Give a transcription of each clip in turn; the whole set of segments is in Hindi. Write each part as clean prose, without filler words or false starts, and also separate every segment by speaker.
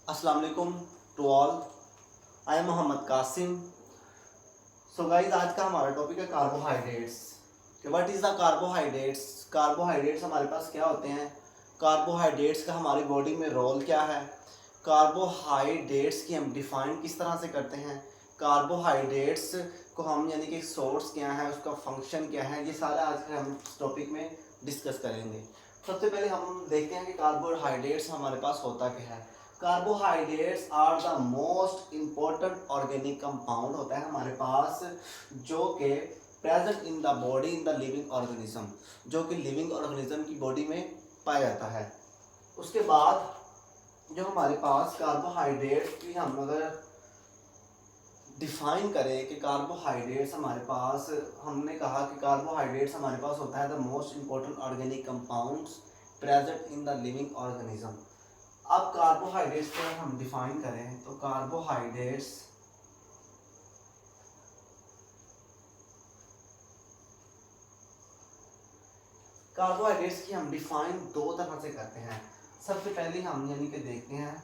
Speaker 1: अस्सलाम वालेकुम to all. I am Mohammad Kasim. So guys, आज का हमारा टॉपिक है carbohydrates. What is the carbohydrates? Carbohydrates हमारे पास क्या होते हैं? कार्बोहाइड्रेट्स का हमारी बॉडी में रोल क्या है? कार्बोहाइड्रेट्स की हम डिफाइन किस तरह से करते हैं? कार्बोहाइड्रेट्स को हम यानी कि सोर्स क्या है, उसका फंक्शन क्या है, ये सारा आज के हम इस टॉपिक में डिस्कस करेंगे। सबसे पहले हम देखते हैं कि कार्बोहाइड्रेट्स हमारे पास होता क्या है। Carbohydrates are the most important organic compound होता है हमारे पास, जो कि present in the body in the living organism, जो कि लिविंग ऑर्गेनिज्म की बॉडी में पाया जाता है। उसके बाद जो हमारे पास कार्बोहाइड्रेट्स की हम अगर डिफाइन करें कि कार्बोहाइड्रेट्स हमारे पास, हमने कहा कि कार्बोहाइड्रेट्स हमारे पास होता है the most important organic compounds present in the living organism. अब कार्बोहाइड्रेट्स को हम डिफाइन करें तो कार्बोहाइड्रेट्स की हम डिफाइन दो तरह से करते हैं। सबसे पहले हम यानी कि देखते हैं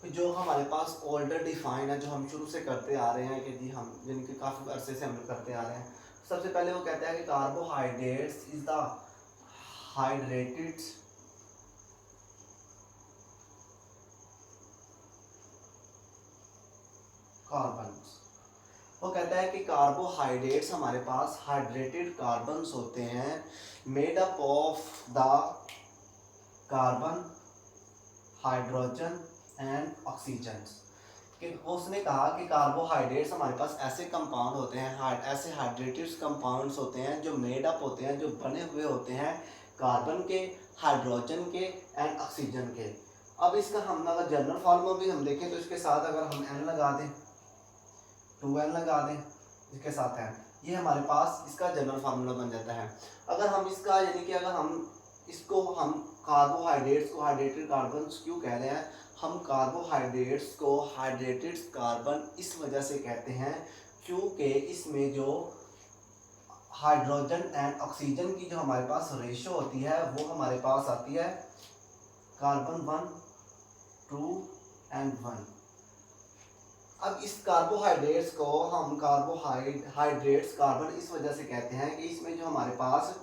Speaker 1: कि जो हमारे पास ओल्डर डिफाइन है, जो हम शुरू से करते आ रहे हैं कि जी हम यानी कि काफ़ी अरसे से हम लोग करते आ रहे हैं। सबसे पहले वो कहते हैं कि carbohydrates is the hydrated carbon. वो कहता है कि कार्बोहाइड्रेट्स हमारे पास हाइड्रेटेड कार्बन्स होते हैं, made up of the carbon, hydrogen and oxygen. कि उसने कहा कि कार्बोहाइड्रेट्स हमारे पास ऐसे कंपाउंड होते हैं, ऐसे हाइड्रेटेड कंपाउंड्स होते हैं जो मेड अप होते हैं, जो बने हुए होते हैं कार्बन के, हाइड्रोजन के एंड ऑक्सीजन के। अब इसका हम अगर जनरल फॉर्मूला भी हम देखें तो इसके साथ अगर हम एन लगा दें, 2n लगा दें, इसके साथ है, ये हमारे पास इसका जनरल फार्मूला बन जाता है। अगर हम इसका यानी कि अगर हम इसको हम कार्बोहाइड्रेट्स को हाइड्रेटेड कार्बन क्यों कह रहे हैं? हम कार्बोहाइड्रेट्स को हाइड्रेटेड कार्बन इस वजह से कहते हैं क्योंकि इसमें जो हाइड्रोजन एंड ऑक्सीजन की जो हमारे पास रेशो होती है वो हमारे पास आती है कार्बन 1 2 एंड 1। अब इस कार्बोहाइड्रेट्स को हम कार्बोहाइड्रेट्स कार्बन इस वजह से कहते हैं कि इसमें जो हमारे पास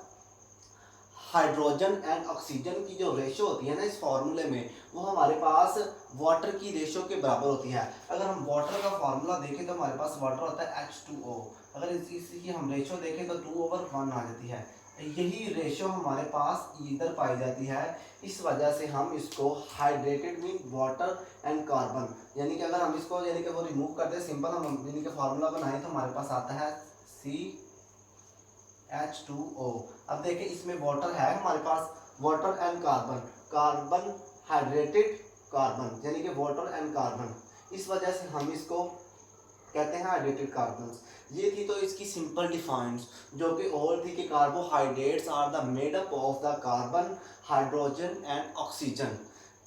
Speaker 1: हाइड्रोजन एंड ऑक्सीजन की जो रेशो होती है ना इस फॉर्मूले में, वो हमारे पास वाटर की रेशो के बराबर होती है। अगर हम वाटर का फॉर्मूला देखें तो हमारे पास वाटर होता है H2O। अगर इसकी हम रेशो देखें तो 2/1 आ जाती है। यही रेशो हमारे पास इधर पाई जाती है, इस वजह से हम इसको hydrated mean water and carbon, यानी कि अगर हम इसको यानी कि वो रिमूव कर दें, सिंपल हम यानी कि फार्मूला बनाएं तो हमारे पास आता है CH2O। अब देखिए इसमें वाटर है हमारे पास, water and carbon, carbon hydrated carbon यानी कि वाटर एंड कार्बन, इस वजह से हम इसको कहते हैं हाइड्रेटेड कार्बन। ये थी तो इसकी सिंपल डिफाइंस, जो कि और थी कि carbohydrates are the made up of the carbon, hydrogen and oxygen.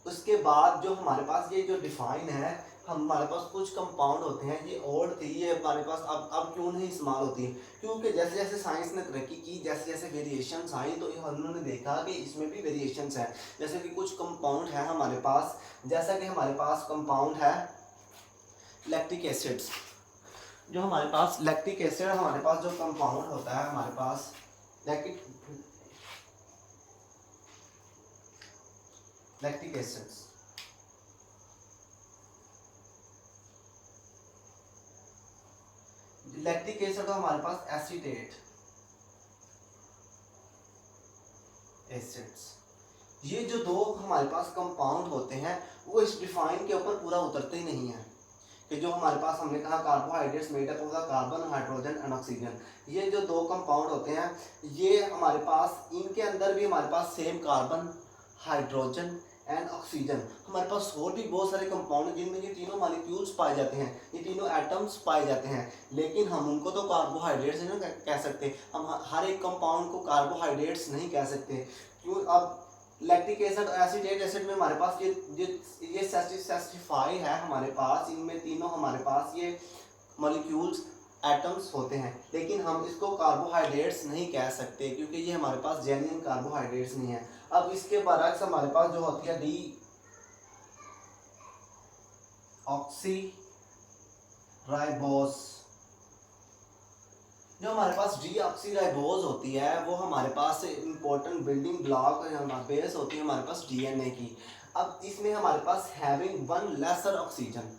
Speaker 1: उसके बाद जो हमारे पास ये जो डिफाइन है, हमारे पास कुछ कंपाउंड होते हैं, ये और थी, ये हमारे पास अब क्यों नहीं इस्तेमाल होती? क्योंकि जैसे जैसे साइंस ने तरक्की की, जैसे जैसे वेरिएशंस आई, तो उन्होंने देखा कि इसमें भी वेरिएशंस हैं। जैसे कि कुछ कंपाउंड है हमारे पास, जैसा कि हमारे पास कंपाउंड है लैक्टिक एसिड्स। जो हमारे पास लैक्टिक एसिड, हमारे पास जो कंपाउंड होता है हमारे पास लैक्टिक एसिड्स, लैक्टिक एसिड हमारे पास एसीटेट एसिड्स, ये जो दो हमारे पास कंपाउंड होते हैं वो इस डिफाइन के ऊपर पूरा उतरते ही नहीं है। कि जो हमारे पास हमने कहा carbohydrates made up of the carbon, hydrogen and oxygen, ये जो दो कंपाउंड होते हैं, ये हमारे पास इनके अंदर भी हमारे पास same carbon, hydrogen and oxygen, हमारे पास और भी बहुत सारे कंपाउंड जिनमें ये तीनों मॉलिक्यूल्स पाए जाते हैं, ये तीनों एटम्स पाए जाते हैं, लेकिन हम उनको तो कार्बोहाइड्रेट्स नहीं कह सकते। हम हर एक कंपाउंड को कार्बोहाइड्रेट्स नहीं कह सकते। क्यों? अब लैक्टिक एसिड, एसीटेट एसिड में हमारे पास ये सेस्टिफाई है हमारे पास, इनमें तीनों हमारे पास ये मॉलिक्यूल्स एटम्स होते हैं, लेकिन हम इसको कार्बोहाइड्रेट्स नहीं कह सकते क्योंकि ये हमारे पास जेन्युइन कार्बोहाइड्रेट्स नहीं है। अब इसके बरक्स हमारे पास जो होती है डी ऑक्सी राइबोस। जो हमारे पास डी ऑक्सी राइबोस होती है वो हमारे पास इंपॉर्टेंट बिल्डिंग ब्लॉक बेस होती है हमारे पास डीएनए की। अब इसमें हमारे पास हैविंग वन लेसर ऑक्सीजन,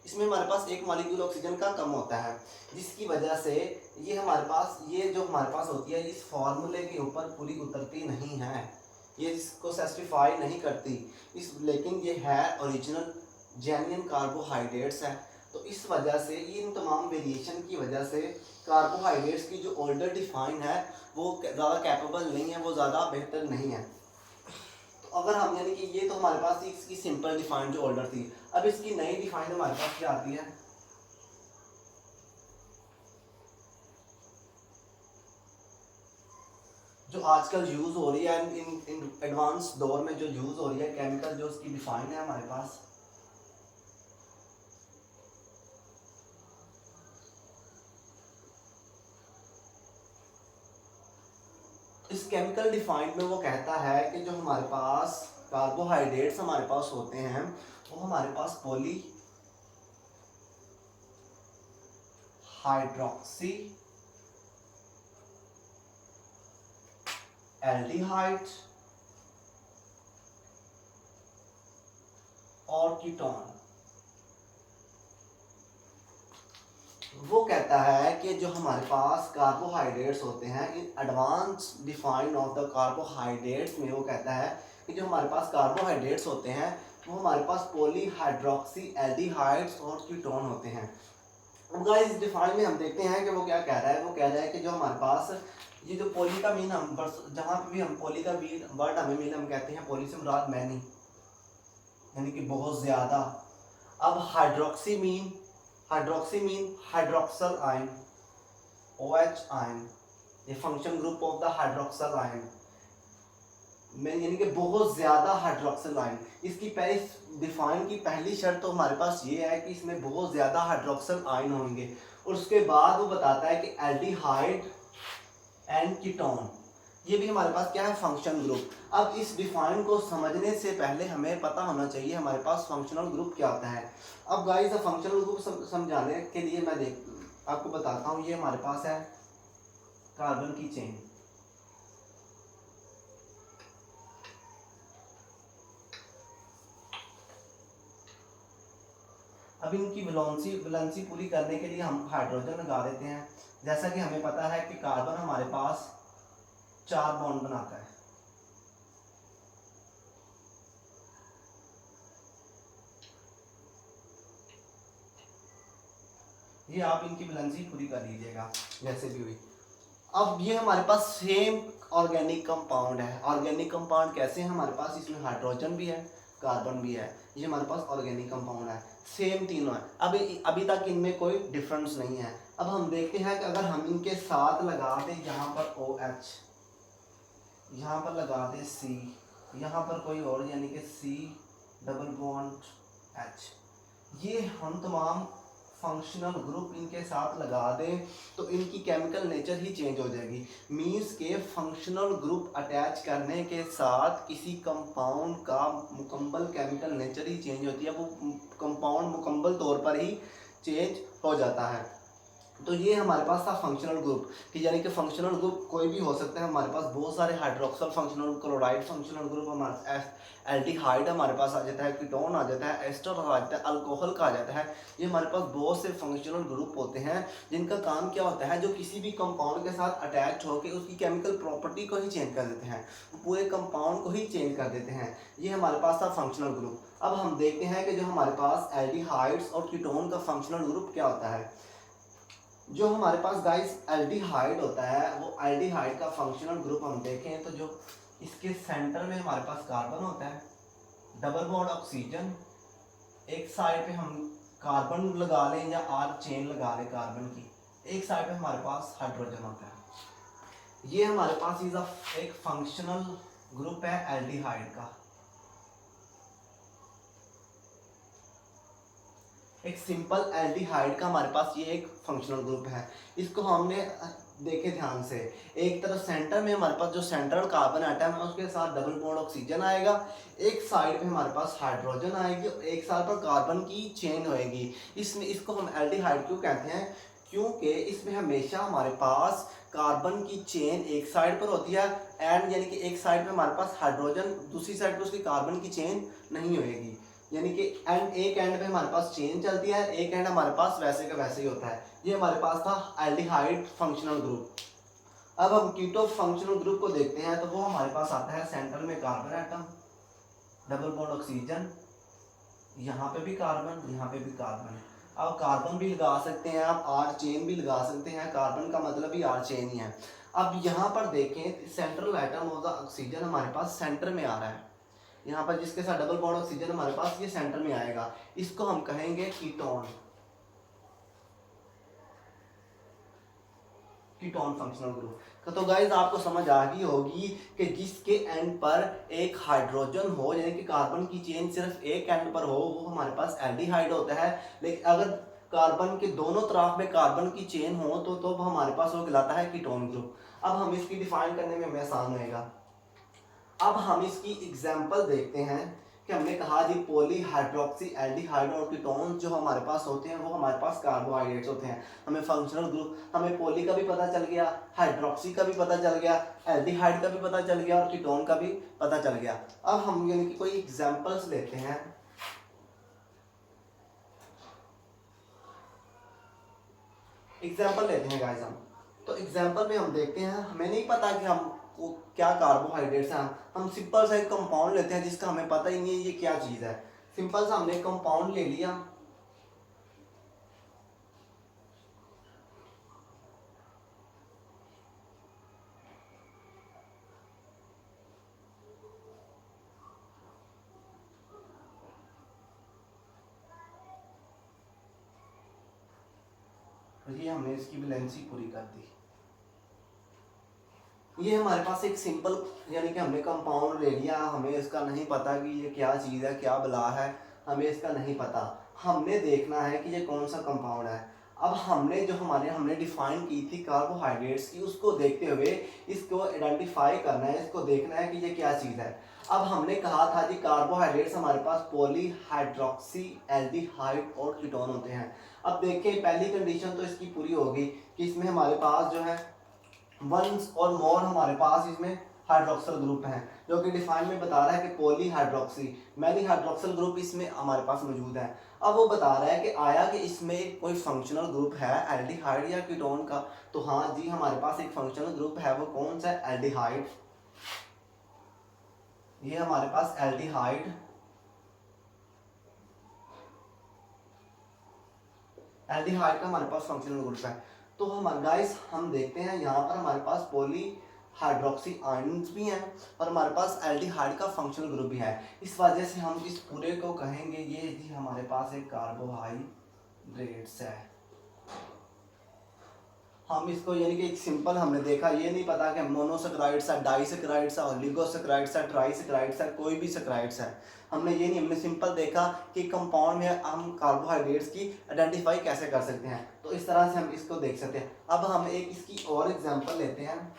Speaker 1: इसमें हमारे पास एक मॉलिक्यूल ऑक्सीजन का कम होता है, जिसकी वजह से ये हमारे पास ये जो हमारे पास होती है इस फॉर्मूले के ऊपर पूरी उतरती नहीं है, ये इसको सेटिस्फाई नहीं करती इस, लेकिन ये है ओरिजिनल जेन्युइन कार्बोहाइड्रेट्स है। तो इस वजह से इन तमाम वेरिएशन की वजह से कार्बोहाइड्रेट्स की जो ऑर्डर डिफाइन है वो ज़्यादा कैपेबल नहीं है, वो ज़्यादा बेहतर नहीं है। तो अगर हम यानी कि ये तो हमारे पास इसकी सिंपल डिफाइंड जो ऑर्डर थी, अब इसकी नई डिफाइंड हमारे पास क्या आती है, जो आजकल यूज हो रही है इन एडवांस दौर में जो यूज हो रही है केमिकल, जो उसकी डिफाइंड है हमारे पास, इस केमिकल डिफाइंड में वो कहता है कि जो हमारे पास कार्बोहाइड्रेट्स हमारे पास होते हैं वो हमारे पास पॉली हाइड्रोक्सी एल्डिहाइड और कीटोन। वो कहता है कि जो हमारे पास कार्बोहाइड्रेट्स होते हैं in advance define of the carbohydrates में वो कहता है कि जो हमारे पास कार्बोहाइड्रेट्स होते हैं वो हमारे पास पॉलीहाइड्रोक्सी एल्डिहाइड्स और कीटोन होते हैं। अब गाइस इस डिफाइन में हम देखते हैं कि वो क्या कह रहा है, वो कह रहा है कि जो हमारे पास ये जो पॉली का मीन हम जहाँ पे भी हम पॉली का वर्ड हमें मिले हम कहते हैं पॉली से मुराद मैनी, यानी कि बहुत ज़्यादा। अब hydroxy mean hydroxyl ion, OH ion, ये function group of the hydroxyl ion में, यानी कि बहुत ज़्यादा हाइड्रोक्सल आयन। इसकी पहली डिफाइन की पहली शर्त तो हमारे पास ये है कि इसमें बहुत ज़्यादा हाइड्रोक्सल आयन होंगे, और उसके बाद वो बताता है कि एल्डिहाइड एंड कीटोन, ये भी हमारे पास क्या है फंक्शन ग्रुप। अब इस डिफाइन को समझने से पहले हमें पता होना चाहिए हमारे पास फंक्शनल ग्रुप क्या होता है। अब गाइस फंक्शनल ग्रुप समझाने के लिए मैं आपको बताता हूँ, ये हमारे पास है कार्बन की चेन, अब इनकी वैलेंसी पूरी करने के लिए हम हाइड्रोजन लगा देते हैं। जैसा कि हमें पता है कि कार्बन हमारे पास 4 बॉन्ड बनाता है, ये आप इनकी वैलेंसी पूरी कर लीजिएगा जैसे भी हुई। अब ये हमारे पास सेम ऑर्गेनिक कंपाउंड है। ऑर्गेनिक कंपाउंड कैसे हैं हमारे पास, इसमें हाइड्रोजन भी है कार्बन भी है, ये हमारे पास ऑर्गेनिक कंपाउंड है, सेम तीनों है। अभी तक इनमें कोई डिफरेंस नहीं है। अब हम देखते हैं कि अगर हम इनके साथ लगा दें यहाँ पर OH, यहाँ पर लगा दें C, यहाँ पर कोई और यानी कि C डबल बॉन्ड H, ये हम तमाम फंक्शनल ग्रुप इनके साथ लगा दें तो इनकी केमिकल नेचर ही चेंज हो जाएगी। मींस के फंक्शनल ग्रुप अटैच करने के साथ किसी कंपाउंड का मुकम्मल केमिकल नेचर ही चेंज होती है, वो कंपाउंड मुकम्मल तौर पर ही चेंज हो जाता है। तो ये हमारे पास था फंक्शनल ग्रुप कि यानी कि फंक्शनल ग्रुप कोई भी हो सकता है। हमारे पास बहुत सारे hydroxyl functional, chloride functional group, हमारे एल्डिहाइड हमारे पास आ जाता है, कीटोन आ जाता है, एस्टर आ जाता है, अल्कोहल का आ जाता है। ये हमारे पास बहुत से फंक्शनल ग्रुप होते हैं जिनका काम क्या होता है, जो किसी भी कंपाउंड के साथ अटैच होकर उसकी केमिकल प्रॉपर्टी को ही चेंज कर देते हैं, पूरे कंपाउंड को ही चेंज कर देते हैं। ये हमारे पास था फंक्शनल ग्रुप। अब हम देखते हैं कि जो हमारे पास एल्डिहाइड्स और कीटोन का फंक्शनल ग्रुप क्या होता है। जो हमारे पास गाइस एल्डिहाइड होता है, वो एल्डिहाइड का फंक्शनल ग्रुप हम देखें तो जो इसके सेंटर में हमारे पास कार्बन होता है, डबल बॉन्ड ऑक्सीजन, एक साइड पे हम कार्बन लगा लें या R चेन लगा लें कार्बन की, एक साइड पे हमारे पास हाइड्रोजन होता है। ये हमारे पास एक फंक्शनल ग्रुप है एल्डिहाइड का। एक सिंपल एल्डिहाइड का हमारे पास ये एक फंक्शनल ग्रुप है। इसको हमने देखे ध्यान से, एक तरफ सेंटर में हमारे पास जो सेंट्रल कार्बन एटम है उसके साथ डबल बॉन्ड ऑक्सीजन आएगा, एक साइड पे हमारे पास हाइड्रोजन आएगी और एक साइड पर कार्बन की चेन होएगी। इसमें इसको हम एल्डिहाइड क्यों कहते हैं, क्योंकि इसमें हमेशा हमारे पास कार्बन की चेन एक साइड पर होती है एंड यानी कि एक साइड पे हमारे पास हाइड्रोजन, दूसरी साइड पे उसकी कार्बन की चेन नहीं होएगी, यानी कि एंड एक एंड पे हमारे पास चेन चलती है, एक एंड हमारे पास वैसे का वैसे ही होता है। ये हमारे पास था एल्डिहाइड फंक्शनल ग्रुप। अब हम कीटो फंक्शनल ग्रुप को देखते हैं तो वो हमारे पास आता है सेंटर में carbon atom, double bond oxygen, यहाँ पे भी कार्बन, यहाँ पे भी कार्बन है। अब कार्बन भी लगा सकते हैं आप, आर चेन भी लगा सकते हैं, कार्बन का मतलब ही आर चेन ही है। अब यहाँ पर देखें central atom of the oxygen हमारे पास सेंटर में आ रहा है, यहाँ पर जिसके साथ डबल बॉन्ड ऑक्सीजन हमारे पास ये सेंटर में आएगा, इसको हम कहेंगे कीटोन, कीटोन फंक्शनल ग्रुप। तो गाइज आपको समझ आ गई होगी कि जिसके एंड पर एक हाइड्रोजन हो, यानी कि कार्बन की चेन सिर्फ एक एंड पर हो, वो हमारे पास एल्डिहाइड होता है। लेकिन अगर कार्बन के दोनों तरफ में कार्बन की चेन हो तो हमारे पास वो कहलाता है कीटोन ग्रुप। अब हम इसकी डिफाइन करने में हमें आसान होएगा। अब हम इसकी एग्जांपल देखते हैं कि हमने कहा जी पॉली हाइड्रोक्सी एल्डिहाइड और कीटोन जो हमारे पास होते हैं वो हमारे पास कार्बोहाइड्रेट्स होते हैं। हमें फंक्शनल ग्रुप, हमें पॉली का भी पता चल गया, हाइड्रोक्सी का भी पता चल गया, एल्डिहाइड का भी पता चल गया और कीटोन का भी पता चल गया। अब हम यानी कि कोई एग्जांपल्स लेते हैं। एग्जाम्पल लेते हैं गाइस हम, तो एग्जाम्पल में हम देखते हैं, हमें नहीं पता कि हम वो क्या कार्बोहाइड्रेट्स हैं, हम सिंपल सा एक कंपाउंड लेते हैं जिसका हमें पता ही नहीं है ये क्या चीज़ है। सिंपल सा हमने कंपाउंड ले लिया, ये हमने इसकी वैलेंसी पूरी कर दी। ये हमारे पास एक सिंपल यानी कि हमने कंपाउंड ले लिया, हमें इसका नहीं पता कि ये क्या चीज़ है, क्या बला है, हमें इसका नहीं पता। हमने देखना है कि ये कौन सा कंपाउंड है। अब हमने जो हमने डिफाइन की थी कार्बोहाइड्रेट्स की, उसको देखते हुए इसको आइडेंटिफाई करना है, इसको देखना है कि ये क्या चीज़ है। अब हमने कहा था कि कार्बोहाइड्रेट्स हमारे पास पॉली हाइड्रोक्सी एल्डिहाइड और कीटोन होते हैं। अब देखिए पहली कंडीशन तो इसकी पूरी होगी कि इसमें हमारे पास जो है वंस और मोर हमारे पास इसमें हाइड्रोक्सल ग्रुप हैं, जो कि डिफाइन में बता रहा है कि poly hydroxy many hydroxyl group इसमें हमारे पास मौजूद है। अब वो बता रहा है कि आया कि इसमें कोई फंक्शनल ग्रुप है एल्डिहाइड या कीटोन का, तो हाँ जी हमारे पास एक फंक्शनल ग्रुप है, वो कौन सा एल्डिहाइड। ये हमारे पास एल्डिहाइड, एल्डिहाइड का हमारे पास फंक्शनल ग्रुप है। तो हमारे गाइस हम देखते हैं यहाँ पर हमारे पास पॉली हाइड्रोक्सी आयंस भी हैं और हमारे पास एल्डिहाइड का फंक्शनल ग्रुप भी है। इस वजह से हम इस पूरे को कहेंगे ये जी हमारे पास एक कार्बोहाइड्रेट्स है। हम इसको यानी कि एक सिंपल हमने देखा, ये नहीं पता कि मोनोसेक्राइड्स है, डाइसेक्राइड्स है, ओलिगोसेक्राइड्स है, ट्राइसेक्राइड्स है, कोई भी सेक्राइड्स है। हमने ये नहीं, हमने सिंपल देखा कि कंपाउंड में हम कार्बोहाइड्रेट्स की आइडेंटिफाई कैसे कर सकते हैं, तो इस तरह से हम इसको देख सकते हैं। अब हम एक इसकी और एग्जांपल लेते हैं।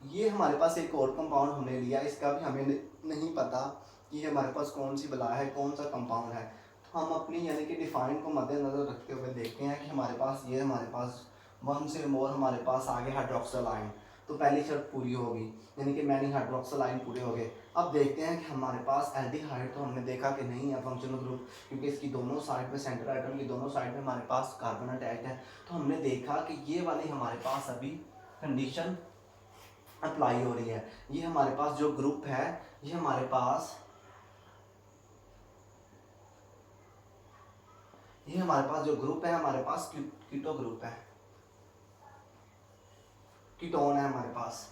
Speaker 1: ये हमारे पास एक और कंपाउंड हमने लिया, इसका भी हमें नहीं पता कि हमारे पास कौन सी बला है, कौन सा कंपाउंड है। हम अपनी यानी कि डिफाइन को मद्देनजर रखते हुए देखते हैं कि हमारे पास ये हमारे पास वन से मोर हमारे पास आगे हाइड्रोक्सल आयन, तो पहली शर्त पूरी होगी यानी कि मैनी हाइड्रोक्सल आयन पूरे हो गए। अब देखते हैं कि हमारे पास एल्डिहाइड, तो हमने देखा कि नहीं है फंक्शनल ग्रुप, क्योंकि इसकी दोनों साइड में सेंटर एटम की दोनों साइड में हमारे पास कार्बन अटैच है। तो हमने देखा कि ये वाली हमारे पास अभी कंडीशन अप्लाई हो रही है। ये हमारे पास जो ग्रुप है, ये हमारे पास जो ग्रुप है हमारे पास कीटो ग्रुप है, कीटोन है हमारे पास।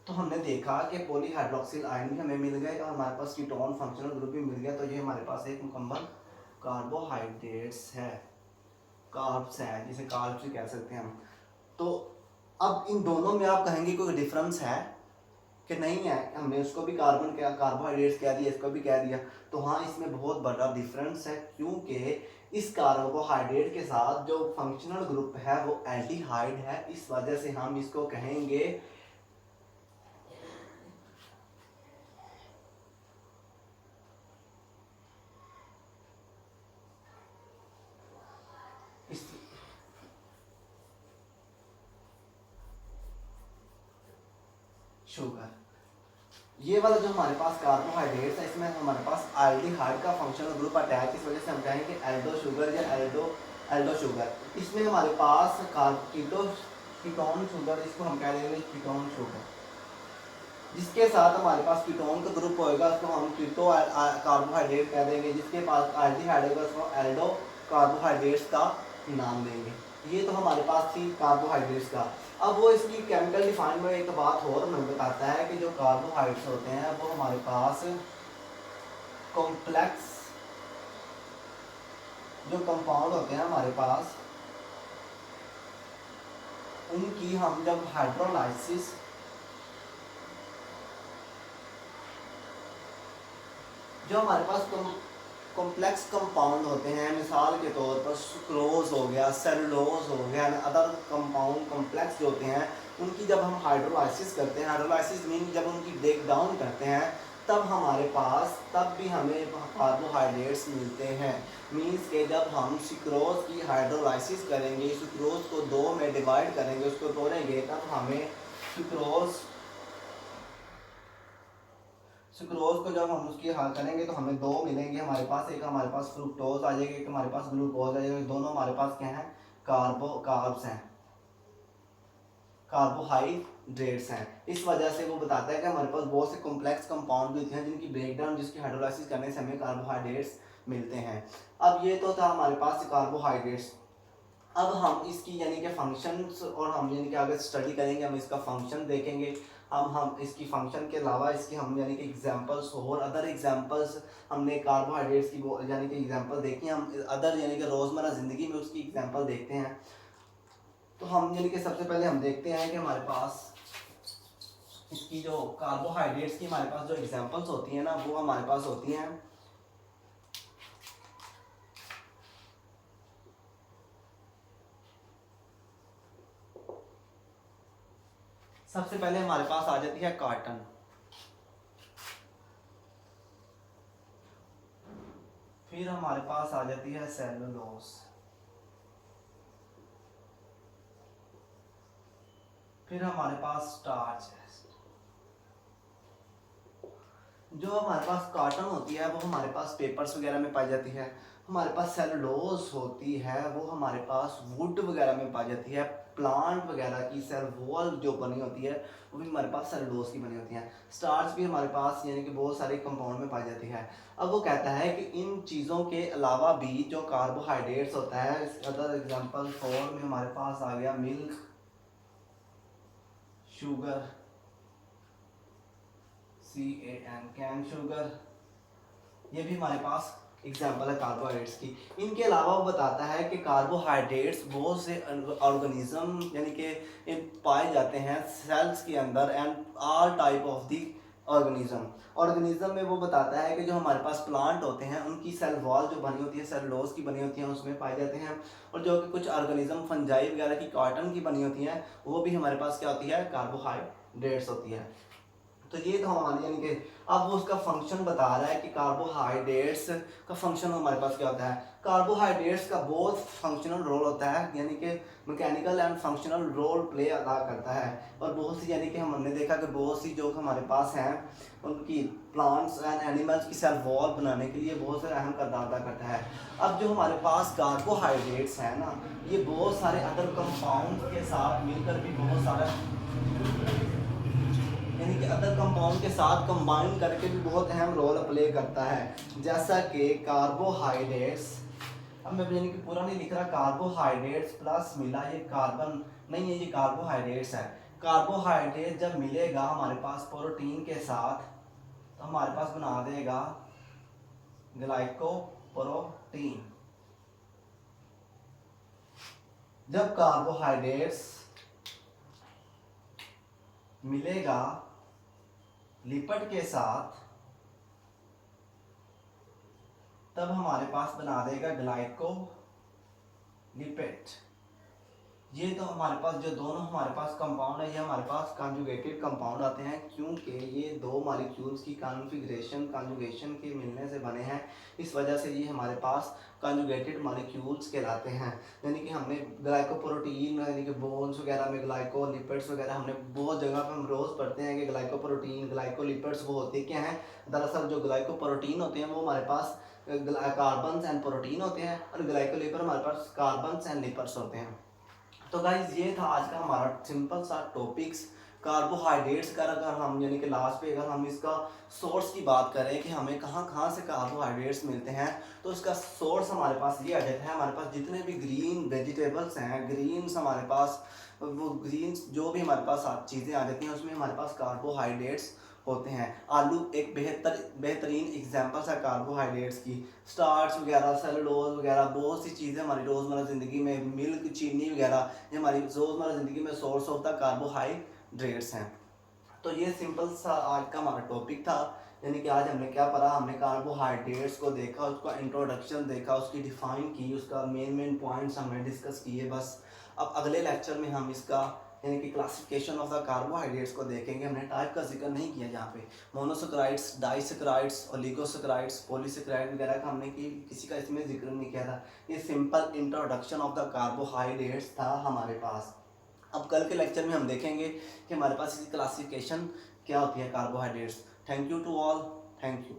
Speaker 1: तो हमने देखा कि पॉलीहाइड्रोक्सिल आयन भी हमें मिल गए और हमारे पास कीटोन फंक्शनल ग्रुप भी मिल गया। तो ये हमारे पास एक मुकम्मल कार्बोहाइड्रेट्स है, कार्ब्स है, जिसे कार्ब्स भी कह सकते हैं हम। तो अब इन दोनों में आप कहेंगे कोई डिफरेंस है कि नहीं है, हमने उसको भी कार्बन क्या कार्बोहाइड्रेट्स कह दिया, इसको भी कह दिया। तो हाँ, इसमें बहुत बड़ा डिफरेंस है, क्योंकि इस कार्बोहाइड्रेट के साथ जो फंक्शनल ग्रुप है वो एल्डिहाइड है। इस वजह से हम इसको कहेंगे शुगर। ये वाला जो हमारे पास कार्बोहाइड्रेट्स है, इसमें हमारे पास एल्डिहाइड का फंक्शनल ग्रुप अटैच, इस वजह से हम कहेंगे एल्डो शुगर या एल्डो शुगर। इसमें हमारे पास कीटोन शुगर, इसको हम कह देंगे कीटोन शुगर। जिसके साथ हमारे पास कीटोन का ग्रुप होएगा उसको हम कीटो कार्बोहाइड्रेट कह देंगे। जिसके पास एल्डिहाइड होगा उसको एल्डो कार्बोहाइड्रेट्स का नाम देंगे। ये तो हमारे पास थी कार्बोहाइड्रेट्स का। अब वो इसकी केमिकल डिफाइन में एक बात और हमें बताता है कि जो कार्बोहाइड्रेट्स होते हैं वो हमारे पास कॉम्प्लेक्स जो कंपाउंड होते हैं हमारे पास, उनकी हम जब हाइड्रोलाइसिस जो हमारे पास कॉम्प्लेक्स कंपाउंड होते हैं, मिसाल के तौर पर सुक्रोज हो गया, सेलुलोज हो गया, अदर कंपाउंड कॉम्प्लेक्स जो होते हैं, उनकी जब हम हाइड्रोलाइसिस करते हैं, हाइड्रोलाइसिस मीन जब उनकी ब्रेक डाउन करते हैं, तब हमारे पास तब भी हमें कार्बोहाइड्रेट्स मिलते हैं। मीन्स के जब हम सुक्रोज की हाइड्रोलाइसिस करेंगे, सुक्रोज को दो में डिवाइड करेंगे, उसको तोड़ेंगे, तब हमें सुक्रोज को जब हम उसकी हल करेंगे तो हमें दो मिलेंगे हमारे पास। एक हमारे पास फ्रुक्टोज आ जाएगा, एक हमारे पास ग्लूकोज आ जाएगा। दोनों हमारे पास क्या है, कार्ब्स हैं, कार्बोहाइड्रेट्स हैं। इस वजह से वो बताता है कि हमारे पास बहुत से कॉम्प्लेक्स कंपाउंड भी होते हैं जिनकी ब्रेकडाउन, जिसकी हाइड्रोलाइसिस करने से हमें कार्बोहाइड्रेट्स मिलते हैं। अब ये तो था हमारे पास कार्बोहाइड्रेट्स। अब हम इसकी यानी कि फंक्शंस और हम यानी कि अगर स्टडी करेंगे, हम इसका फंक्शन देखेंगे। हम इसकी फंक्शन के अलावा इसकी हम यानी कि एग्जांपल्स और अदर एग्जांपल्स हमने कार्बोहाइड्रेट्स की यानी कि एग्जांपल देखी, हम अदर यानी कि रोज़मर्रा ज़िंदगी में उसकी एग्जांपल देखते हैं। तो हम यानी कि सबसे पहले हम देखते हैं कि हमारे पास इसकी जो कार्बोहाइड्रेट्स की हमारे पास जो एग्जांपल्स होती हैं ना, वो हमारे पास होती हैं सबसे पहले हमारे पास आ जाती है कॉटन, फिर हमारे पास आ जाती है सेलुलोज, फिर हमारे पास स्टार्च है। जो हमारे पास कॉटन होती है वो हमारे पास पेपर्स वगैरह में पाई जाती है। हमारे पास सेलुलोज होती है वो हमारे पास वुड वगैरह में पाई जाती है। प्लांट वगैरह की सेल वॉल जो बनी होती है वो भी हमारे पास सेलुलोज की बनी होती है। स्टार्च भी हमारे पास यानी कि बहुत सारे कंपाउंड में पाई जाती है। अब वो कहता है कि इन चीज़ों के अलावा भी जो कार्बोहाइड्रेट्स होता है, अदर एग्जाम्पल फॉर में हमारे पास आ गया मिल्क, शुगर, कैन शुगर, ये भी हमारे पास एग्जाम्पल है कार्बोहाइड्रेट्स की। इनके अलावा वो बताता है कि कार्बोहाइड्रेट्स बहुत से ऑर्गेनिज्म यानी कि पाए जाते हैं सेल्स के अंदर and all type of the organism में वो बताता है कि जो हमारे पास प्लांट होते हैं उनकी सेल वॉल जो बनी होती है सेलुलोज की बनी होती है, उसमें पाए जाते हैं। और जो कि कुछ ऑर्गेनिज्म फंजाई वगैरह की कॉटन की बनी होती हैं, वो भी हमारे पास क्या होती है, कार्बोहाइड्रेट्स होती है। तो ये तो हमारी यानी कि अब वो उसका फंक्शन बता रहा है कि कार्बोहाइड्रेट्स का फंक्शन हमारे पास क्या होता है। कार्बोहाइड्रेट्स का बहुत फंक्शनल रोल होता है, यानी कि mechanical and functional role play अदा करता है। और बहुत सी यानी कि हमने देखा कि बहुत सी जो हमारे पास हैं उनकी प्लांट्स एंड एनिमल्स की सेल वॉल बनाने के लिए बहुत से अहम किरदार अदा करता है। अब जो हमारे पास कार्बोहाइड्रेट्स हैं ना, ये बहुत सारे अदर कंपाउंड के साथ मिलकर भी बहुत सारा यानी कि अदर कंपाउंड के साथ कंबाइन करके भी बहुत अहम रोल प्ले करता है। जैसा कि कार्बोहाइड्रेट्स, अब मैं यानी कि पूरा नहीं लिख रहा, कार्बोहाइड्रेट्स प्लस मिला ये कार्बन नहीं है, ये कार्बोहाइड्रेट्स है। कार्बोहाइड्रेट जब मिलेगा हमारे पास प्रोटीन के साथ तो हमारे पास बना देगा ग्लाइकोप्रोटीन। जब कार्बोहाइड्रेट्स मिलेगा लिपिड के साथ तब हमारे पास बना देगा ग्लाइकोलिपिड। ये तो हमारे पास जो दोनों हमारे पास कंपाउंड है ये हमारे पास कंजुगेटेड कंपाउंड आते हैं, क्योंकि ये दो मॉलिक्यूल्स की कंजुगेशन के मिलने से बने हैं। इस वजह से ये हमारे पास कंजुगेटेड मॉलिक्यूल्स कहलाते हैं। यानी कि हमने ग्लाइकोप्रोटीन यानी कि बोन्स वगैरह में ग्लाइकोलिपिड्स वगैरह हमने बहुत जगह पे हम रोज़ पढ़ते हैं कि ग्लाइकोप्रोटीन ग्लाइकोलिपिड्स वो होते क्या हैं। दरअसल जो ग्लाइकोप्रोटीन होते हैं वो हमारे पास कार्बन्स एंड प्रोटीन होते हैं और ग्लाइकोलिपिड हमारे पास कार्बन्स एंड लिपिड्स होते हैं। तो गाइज ये था आज का हमारा सिंपल सा टॉपिक्स कार्बोहाइड्रेट्स का। अगर हम यानी कि लास्ट पे अगर हम इसका सोर्स की बात करें कि हमें कहाँ कहाँ से कार्बोहाइड्रेट्स मिलते हैं, तो इसका सोर्स हमारे पास ये आ जाता है। हमारे पास जितने भी ग्रीन वेजिटेबल्स हैं, ग्रीन्स हमारे पास वो ग्रीन्स जो भी हमारे पास चीज़ें आ जाती हैं उसमें हमारे पास कार्बोहाइड्रेट्स होते हैं। आलू एक बेहतरीन एग्जांपल है कार्बोहाइड्रेट्स की। स्टार्च वगैरह सेलुलोज वगैरह बहुत सी चीज़ें हमारी रोज़मर्रा ज़िंदगी में, मिल्क चीनी वगैरह ये हमारी रोज़मर्रा ज़िंदगी में सोर्स ऑफ द कार्बोहाइड्रेट्स हैं। तो ये सिंपल सा आज का हमारा टॉपिक था। यानी कि आज हमने क्या पढ़ा, हमने कार्बोहाइड्रेट्स को देखा, उसका इंट्रोडक्शन देखा, उसकी डिफाइन की, उसका मेन पॉइंट्स हमने डिस्कस किए। बस अब अगले लेक्चर में हम इसका यानी कि क्लासिफिकेशन ऑफ द कार्बोहाइड्रेट्स को देखेंगे। हमने टाइप का जिक्र नहीं किया यहाँ पे, मोनोसेकेराइड्स, डाइसेकेराइड्स, ओलिगोसेकेराइड्स, पॉलीसेकेराइड वगैरह का हमने किसी का इसमें जिक्र नहीं किया था। ये simple introduction of the carbohydrates था हमारे पास। अब कल के लेक्चर में हम देखेंगे कि हमारे पास इसकी क्लासिफिकेशन क्या होती है carbohydrates. Thank you to all, thank you.